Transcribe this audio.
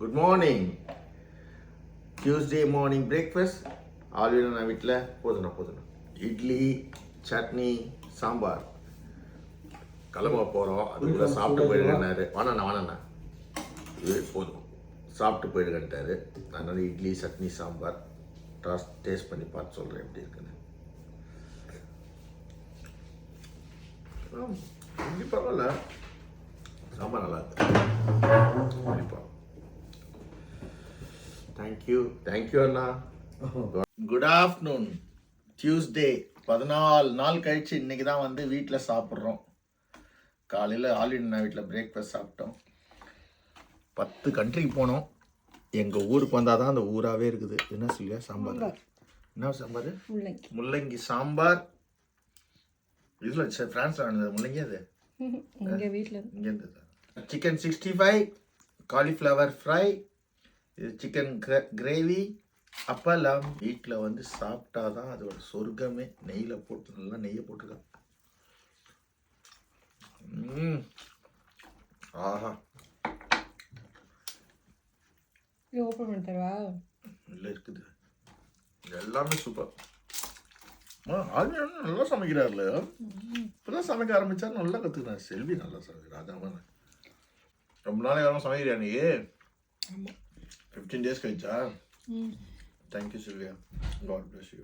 Good morning. Tuesday morning breakfast already நான் வீட்டில் போதுண்ணா இட்லி சட்னி சாம்பார் கிளம்ப போகிறோம். அதுக்குள்ளே சாப்பிட்டு போயிடுங்கன்னாரு. வாணண்ணா இது போதும் சாப்பிட்டு போயிடுங்கன்ட்டாரு. அதனால் இட்லி சட்னி சாம்பார் டேஸ்ட் பண்ணி பார்த்து சொல்கிறேன் எப்படி இருக்குன்னு. இங்கே பரவாயில்ல, சாம்பார் நல்லா இருக்கு. கண்டிப்பாக தேங்க்யூ அண்ணா. Good afternoon. டியூஸ்டே 14 நாள் கழிச்சு இன்னைக்கு தான் வந்து வீட்டில் சாப்பிட்றோம். காலையில் ஆல்ரெடி வீட்டில் பிரேக்ஃபாஸ்ட் சாப்பிட்டோம். 10 கண்ட்ரிக்கு போனோம். எங்கள் ஊருக்கு வந்தால் தான் அந்த ஊராகவே இருக்குது. என்ன சொல்லியா சாம்பார்? என்ன சாம்பார்? முள்ளங்கி சாம்பார். இதில் ஃப்ரான்ஸில் வாங்கினது முள்ளங்கி. அது எங்கள் வீட்டில் இங்கே இருந்தது. சிக்கன் 65, காலிஃப்ளவர் ஃப்ரை, இது சிக்கன் கிரேவி, அப்பெல்லாம் வீட்டில் வந்து சாப்பிட்டா தான் அதோட சொர்க்கமே. நெய்யில் போட்டு நல்லா நெய்யை போட்டுருக்கேன். ஆஹா, ஓப்பன் பண்ணி தரவா? இல்லை இருக்குது, எல்லாமே சூப்பர். ஆல்ரெடி நல்லா சமைக்கிறார்ல. இப்போதான் சமைக்க ஆரம்பிச்சாரு, நல்லா கற்றுக்கினார். செல்வி நல்லா சமைக்கிறார். அதான் ரொம்ப நாளைக்கு யாரும் சமைக்கிறியா நீ? 15 days கழிச்சா? Thank you Sylvia. God bless you.